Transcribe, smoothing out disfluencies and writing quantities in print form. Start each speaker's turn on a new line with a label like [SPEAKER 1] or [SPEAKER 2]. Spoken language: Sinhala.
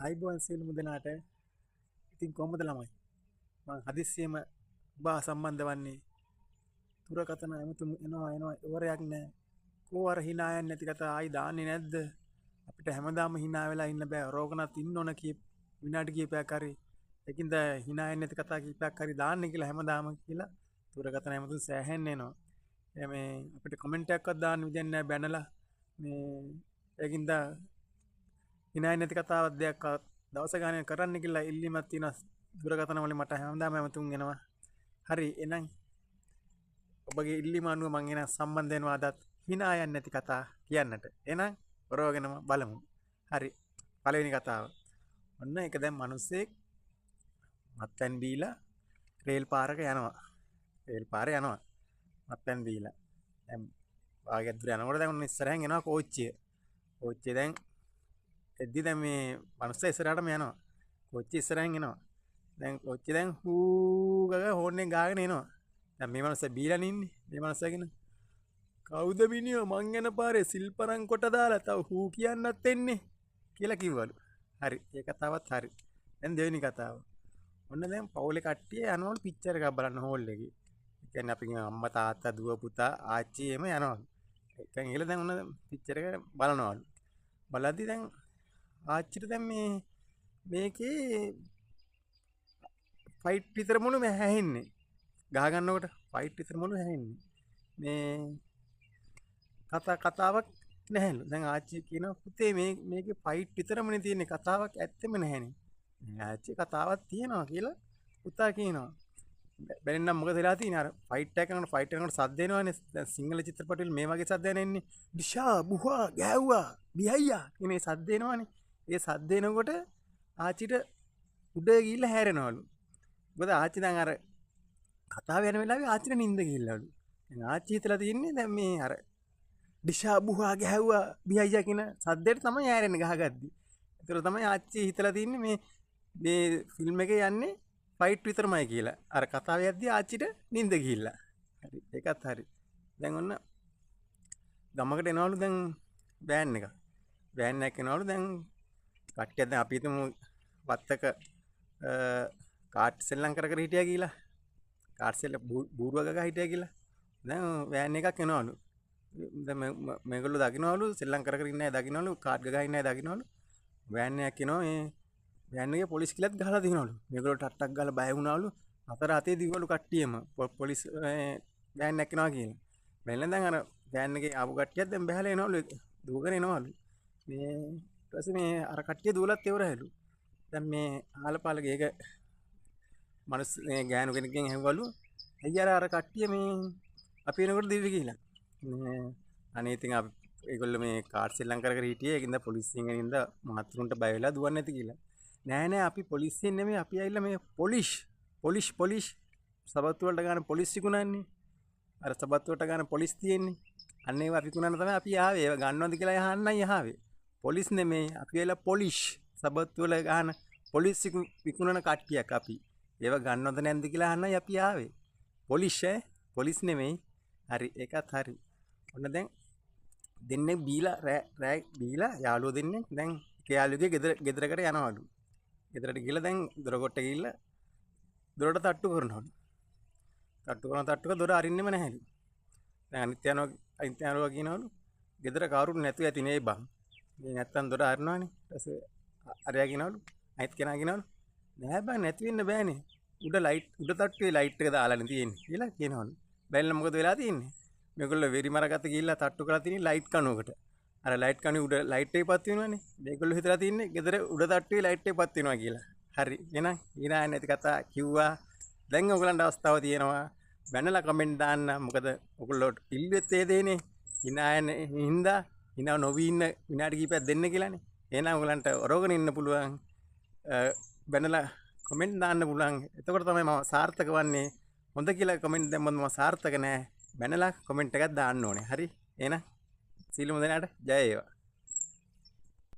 [SPEAKER 1] අයිබෝන් සියලුම දෙනාට. ඉතින් කොහොමද ළමයි? මං හදිස්සියෙම ඔබ සම්බන්ධ වන්නේ. දුරකථන ඇමතුම් එනවා ඉවරයක් නැහැ. කෝ අර hina යන්නේ නැති කතා ආයි දාන්නේ නැද්ද? අපිට හැමදාම hina වෙලා ඉන්න බෑ. රෝගනත් ඉන්න ඕන විනාඩි කීපයක් හරි. ඒකින්ද hina යන්නේ නැති කතා කීපයක් හරි දාන්න කියලා හැමදාම කියලා දුරකථන ඇමතුම් සෑහෙන්න එනවා. මේ අපිට කමෙන්ට් එකක්වත් දාන්න විදියක් නැහැ බැනලා. මේ ඒකින්ද hina යන්නේ නැති කතාවක් දෙයක් දවස ගානේ කරන්න කියලා ඉල්ලීමක් තියෙනවා. දුරකථන වලින් මට හැමදාම ඇමතුම් එනවා. හරි එහෙනම් ඔබගේ ඉල්ලීම අනුව මම එන සම්බන්ධ වෙනවා අදත් hina යන්නේ නැති කතා කියන්නට. එහෙනම් පරවගෙනම බලමු. හරි. පළවෙනි කතාව. ඔන්න ඒක දැන් මිනිස්සෙක් මත්පැන් බීලා රේල් පාරක යනවා. රේල් පාරේ යනවා. මත්පැන් බීලා. දැන් වාගේ දුර යනකොට දැන් ඔන්න ඉස්සරහෙන් එනවා කෝච්චිය. කෝච්චිය දැන් එද්දි දැන් මේ මිනිස්සු ඉස්සරහටම යනවා. කෝච්චිය ඉස්සරහෙන් එනවා. දැන් කෝච්චිය දැන් හූ ගග හෝන් එක ගාගෙන එනවා. දැන් මේ මනුස්සයා බීලානේ ඉන්නේ. මේ මනුස්සයාගෙන කවුද මිනිහෝ මං යන පාරේ සිල්පරන් කොට දාලා තව හූ කියන්නත් එන්නේ කියලා කිව්වලු. හරි. ඒ කතාවත් හරි. දැන් දෙවෙනි කතාව. ඔන්න දැන් පවුලේ කට්ටිය යනවලු පික්චර් එකක් බලන්න හෝල් එකේ. ඒ කියන්නේ අපි අම්මා තාත්තා දුව පුතා ආච්චි එම යනවා. දැන් ඒල දැන් ඔන්න පික්චර් එක බලනවලු. බලද්දි දැන් ආච්චිට දැන් මේකේ ෆයිට් විතර මොනු ඇහෙන්නේ. ගහ ගන්නකොට ෆයිට් විතර මොනු ඇහෙන්නේ. මේ කතාවක් නැහැලු. දැන් ආච්චි කියනවා පුතේ මේකේ ෆයිට් විතරමනේ තියෙන්නේ කතාවක් ඇත්තෙම නැහැනේ. ආච්චි කතාවක් තියෙනවා කියලා පුතා කියනවා. බැලෙන්නම් මොකද වෙලා තියෙන්නේ අර ෆයිට් එක කරනකොට සද්ද එනවනේ. දැන් සිංහල චිත්‍රපටවල මේ වගේ සද්ද එන්නේ. ඩිෂා බුහා ගෑව්වා බියයියා කියන සද්ද එනවනේ. ඒ සද්ද එනකොට ආච්චිට උඩ ගිහිල්ලා හැරෙනවලු. මොකද ආච්චි දැන් අර කතාව යන වෙලාවේ ආච්චිට නිින්ද ගිහිල්ලාලු. දැන් ආච්චි හිතලා තියන්නේ දැන් මේ අර ඩිෂා බුහා ගෑව්වා බියයියා කියන සද්දෙට තමයි හැරෙන්නේ ගහගද්දි. ඒතර තමයි ආච්චි හිතලා තියන්නේ මේ ෆිල්ම් එකේ යන්නේ ෆයිට් විතරමයි කියලා. අර කතාව යද්දී ආච්චිට නිින්ද ගිහිල්ලා. හරි. ඒකත් හරි. දැන් ඔන්න ගමකට එනවලු දැන් වෑන් එක. වෑන් එකක් එනවලු දැන් කට්ටියක් දැන් අපි හිතමු වත්තක කාට් සෙල්ලම් කර හිටියා කියලා. කාට් සෙල්ල බූරුව ගගා හිටියා කියලා. දැන් වෑන් එකක් එනවලු. දැන් මේගොල්ලෝ දකින්නවලු සෙල්ලම් කර ඉන්නේ නැහැ දකින්නවලු කාට් ගගා ඉන්නේ නැහැ දකින්නවලු. වෑන් එකක් එනවා මේ වෑන් එකේ පොලිස් කිලත් ගහලා දිනවලු. මේගොල්ලෝ ටට්ටක් ගාලා බය වුණාලු. අතර අතේ දිවවලු කට්ටියම පොලිස් වෑන් එකක් එනවා කියලා. බැලෙන් දැන් අර වෑන් එකේ ආපු කට්ටියක් දැන් බහලා එනවලු දුවගෙන එනවලු. මේ ඊට පස්සේ මේ අර කට්ටිය දුවලත් ඉවරයිලු. දැන් මේ ආලපාලගේ ඒක මනුස්ස මේ ගෑනු කෙනෙක්ගෙන් ඇහුවලු අයියා අර කට්ටිය මේ අපි එනකොට දිවි කියලා. මේ අනේ ඉතින් අපි ඒගොල්ලෝ මේ කාඩ් සෙල්ලම් කර හිටියේ ඒකින්ද පොලිසියෙන් ගෙනින්ද මහත්තුරුන්ට බය වෙලා දුවන්නේ නැති කියලා. නෑ අපි පොලිසියෙන් නෙමෙයි අපි ඇවිල්ලා මේ පොලිස් සබත්තු වලට ගන්න පොලිස් විකුණන්නේ. අර සබත්තු වලට ගන්න පොලිස් තියෙන්නේ. අන්න ඒවා විකුණන්න තමයි අපි ආවේ. ඒවා ගන්නවද කියලා අහන්නයි ආවේ. පොලිස් නෙමෙයි අපි ඇවිල්ලා පොලිස් සබත්තු වල ගන්න පොලිස් විකුණන කට්ටියක් අපි. ඒවා ගන්නවද නැන්ද කියලා අහන්නයි අපි ආවේ. පොලිස් නෙමෙයි. හරි ඒකත් හරි. ඔන්න දැන් දෙන්නේ බීලා රෑ බීලා යාළුවෝ දෙන්නේ දැන් යාළුවගේ ගෙදරකට යනවලු. ගෙදරට ගිහලා දැන් දොර කොට ගිහලා දොරට තට්ටු කරනවලු. තට්ටු කරන දොර අරින්නෙම නැහැලු. දැන් අනිත් යනවා කියනවලු ගෙදර කවුරුත් නැතුව ඇති නේ බං. මේ නැත්තම් දොර අරිනවනේ. ඊට පස්සේ අරයා කියනවලු අනිත් කෙනා කියනවලු නෑ බං නැති වෙන්න බෑනේ. උඩ තට්ටුවේ ලයිට් එක දාලානේ තියෙන්නේ කියලා කියනවලු. බැලලා මොකද වෙලා තියෙන්නේ? මේගොල්ලෝ වෙරි මරගත්ත ගිහිල්ලා තට්ටු කරලා තියෙන්නේ ලයිට් කණුවකට. අර ලයිට් කණුවේ උඩ ලයිට් එකපත් වෙනවනේ. මේගොල්ලෝ හිතලා තින්නේ ගෙදර උඩ තට්ටුවේ ලයිට් එකපත් වෙනවා කියලා. හරි. එහෙනම් ඊනා නැති කතා කිව්වා. දැන් ඔයගලන්ට අවස්ථාව තියෙනවා. බැනලා කමෙන්ට් දාන්න. මොකද ඔයගොල්ලෝ ඉල්ලුවෙත් ඒ දෙන්නේ. ඊනායනේ හින්දා ඊනා නොවි ඉන්න විනාඩි කිහිපයක් දෙන්න කියලානේ. එහෙනම් ඔයගලන්ට ඔරගෙන ඉන්න පුළුවන්. බැනලා කමෙන්ට් දාන්න පුළුවන්. එතකොට තමයි මම සාර්ථක වන්නේ. හොඳ කියලා කමෙන්ට් දැම්මම මම සාර්ථක නෑ. බැනලා කමෙන්ට් එකක් දාන්න ඕනේ. හරි. එහෙනම් සීලමු දෙනාට ජය වේවා.